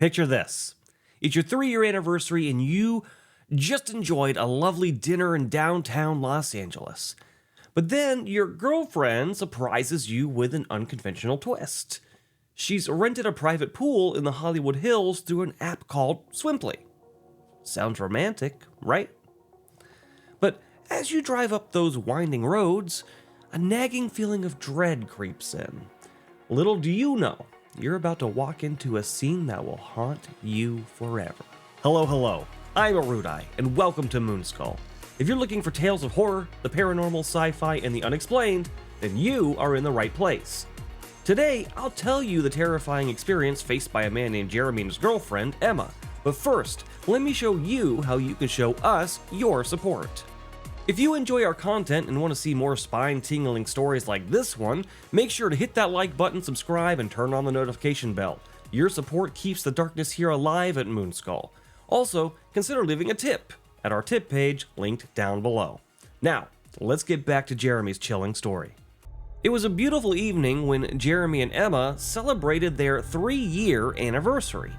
Picture this. It's your 3-year anniversary and you just enjoyed a lovely dinner in downtown Los Angeles. But then your girlfriend surprises you with an unconventional twist. She's rented a private pool in the Hollywood Hills through an app called Swimply. Sounds romantic, right? But as you drive up those winding roads, a nagging feeling of dread creeps in. Little do you know, you're about to walk into a scene that will haunt you forever. Hello, I'm Erudi, and welcome to Moonskull. If you're looking for tales of horror, the paranormal, sci-fi, and the unexplained, then you are in the right place. Today, I'll tell you the terrifying experience faced by a man named Jeremy and his girlfriend, Emma. But first, let me show you how you can show us your support. If you enjoy our content and want to see more spine-tingling stories like this one, make sure to hit that like button, subscribe, and turn on the notification bell. Your support keeps the darkness here alive at Moonskull. Also, consider leaving a tip at our tip page linked down below. Now, let's get back to Jeremy's chilling story. It was a beautiful evening when Jeremy and Emma celebrated their 3-year anniversary.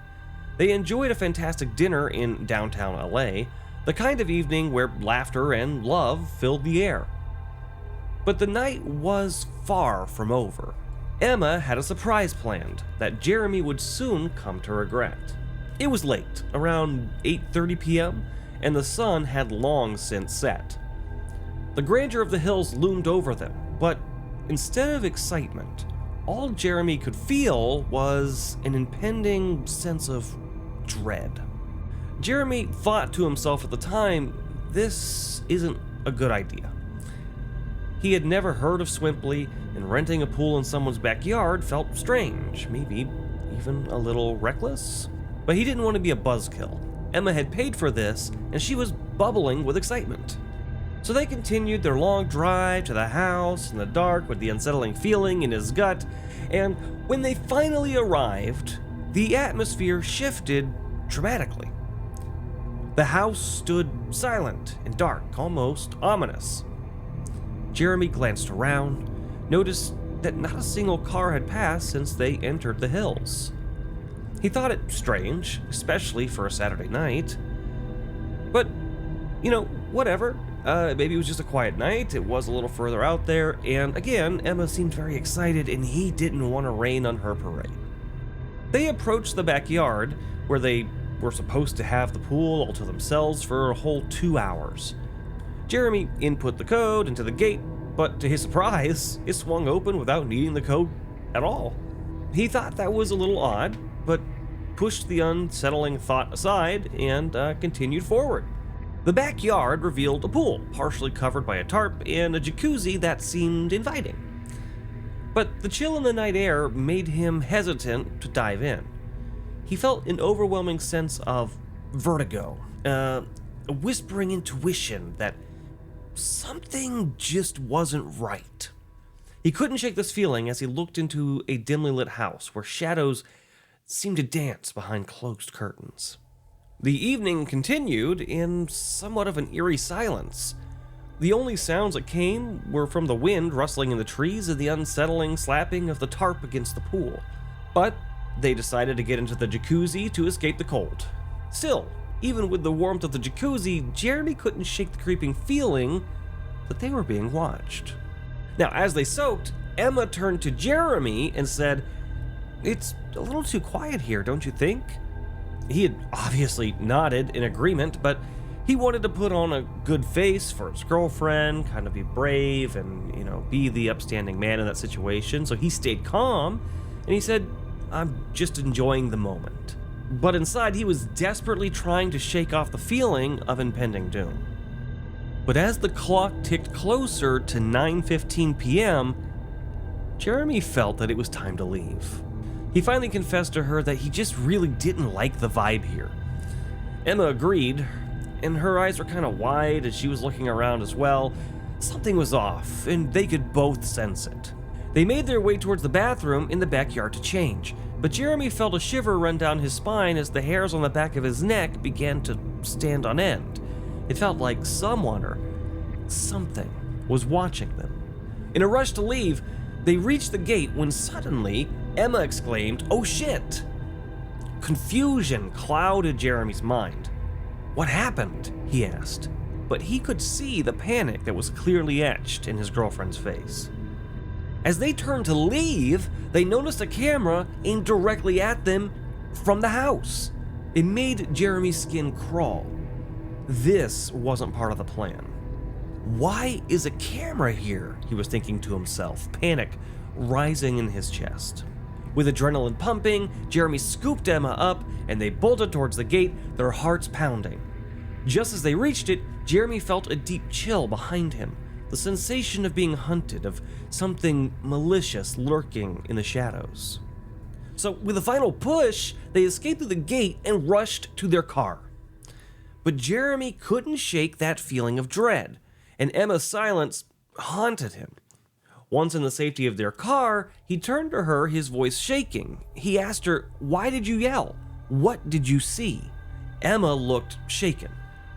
They enjoyed a fantastic dinner in downtown LA, the kind of evening where laughter and love filled the air. But the night was far from over. Emma had a surprise planned that Jeremy would soon come to regret. It was late, around 8:30 p.m., and the sun had long since set. The grandeur of the hills loomed over them, but instead of excitement, all Jeremy could feel was an impending sense of dread. Jeremy thought to himself at the time, this isn't a good idea. He had never heard of Swimply, and renting a pool in someone's backyard felt strange, maybe even a little reckless. But he didn't want to be a buzzkill. Emma had paid for this, and she was bubbling with excitement. So they continued their long drive to the house in the dark with the unsettling feeling in his gut, and when they finally arrived, the atmosphere shifted dramatically. The house stood silent and dark, almost ominous. Jeremy glanced around, noticed that not a single car had passed since they entered the hills. He thought it strange, especially for a Saturday night. But, whatever. Maybe it was just a quiet night, it was a little further out there, and again, Emma seemed very excited and he didn't want to rain on her parade. They approached the backyard, where they were supposed to have the pool all to themselves for a whole 2 hours. Jeremy input the code into the gate, but to his surprise, it swung open without needing the code at all. He thought that was a little odd, but pushed the unsettling thought aside and continued forward. The backyard revealed a pool, partially covered by a tarp, and a jacuzzi that seemed inviting. But the chill in the night air made him hesitant to dive in. He felt an overwhelming sense of vertigo, a whispering intuition that something just wasn't right. He couldn't shake this feeling as he looked into a dimly lit house where shadows seemed to dance behind closed curtains. The evening continued in somewhat of an eerie silence. The only sounds that came were from the wind rustling in the trees and the unsettling slapping of the tarp against the pool. But they decided to get into the jacuzzi to escape the cold. Still, even with the warmth of the jacuzzi, Jeremy couldn't shake the creeping feeling that they were being watched. Now, as they soaked, Emma turned to Jeremy and said, "It's a little too quiet here, don't you think?" He had obviously nodded in agreement, but he wanted to put on a good face for his girlfriend, kind of be brave and, be the upstanding man in that situation. So he stayed calm and he said, "I'm just enjoying the moment." But inside, he was desperately trying to shake off the feeling of impending doom. But as the clock ticked closer to 9:15 p.m., Jeremy felt that it was time to leave. He finally confessed to her that he just really didn't like the vibe here. Emma agreed, and her eyes were kind of wide as she was looking around as well. Something was off, and they could both sense it. They made their way towards the bathroom in the backyard to change, but Jeremy felt a shiver run down his spine as the hairs on the back of his neck began to stand on end. It felt like someone or something was watching them. In a rush to leave, they reached the gate when suddenly Emma exclaimed, "Oh shit!" Confusion clouded Jeremy's mind. What happened? He asked, but he could see the panic that was clearly etched in his girlfriend's face. As they turned to leave, they noticed a camera aimed directly at them from the house. It made Jeremy's skin crawl. This wasn't part of the plan. Why is a camera here? He was thinking to himself, panic rising in his chest. With adrenaline pumping, Jeremy scooped Emma up and they bolted towards the gate, their hearts pounding. Just as they reached it, Jeremy felt a deep chill behind him, the sensation of being hunted, of something malicious lurking in the shadows. So with a final push, they escaped through the gate and rushed to their car. But Jeremy couldn't shake that feeling of dread, and Emma's silence haunted him. Once in the safety of their car, he turned to her, his voice shaking. He asked her, "Why did you yell? What did you see?" Emma looked shaken.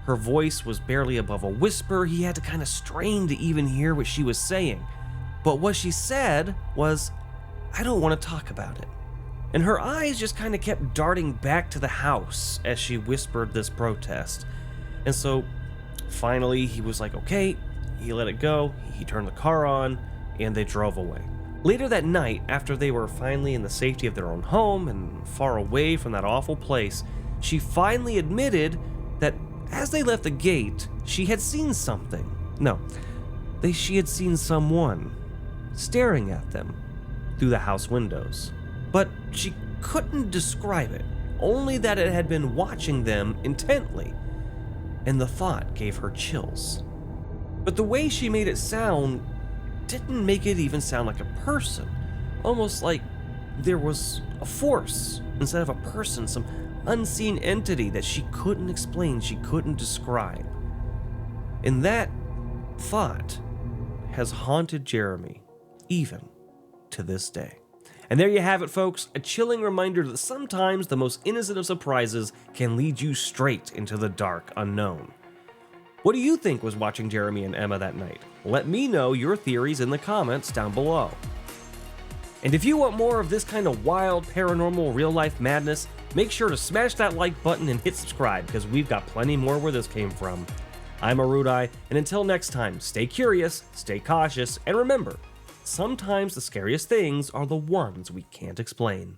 Her voice was barely above a whisper. He had to kind of strain to even hear what she was saying. But what she said was, "I don't want to talk about it." And her eyes just kind of kept darting back to the house as she whispered this protest. And so finally he was like, okay, he let it go. He turned the car on and they drove away. Later that night, after they were finally in the safety of their own home and far away from that awful place, she finally admitted that as they left the gate, she had seen something. She had seen someone staring at them through the house windows. But she couldn't describe it, only that it had been watching them intently, and the thought gave her chills. But the way she made it sound didn't make it even sound like a person, almost like there was a force instead of a person, some unseen entity that she couldn't explain, she couldn't describe. And that thought has haunted Jeremy, even to this day. And there you have it, folks, a chilling reminder that sometimes the most innocent of surprises can lead you straight into the dark unknown. What do you think was watching Jeremy and Emma that night? Let me know your theories in the comments down below. And if you want more of this kind of wild, paranormal, real-life madness, make sure to smash that like button and hit subscribe, because we've got plenty more where this came from. I'm Erudi, and until next time, stay curious, stay cautious, and remember, sometimes the scariest things are the ones we can't explain.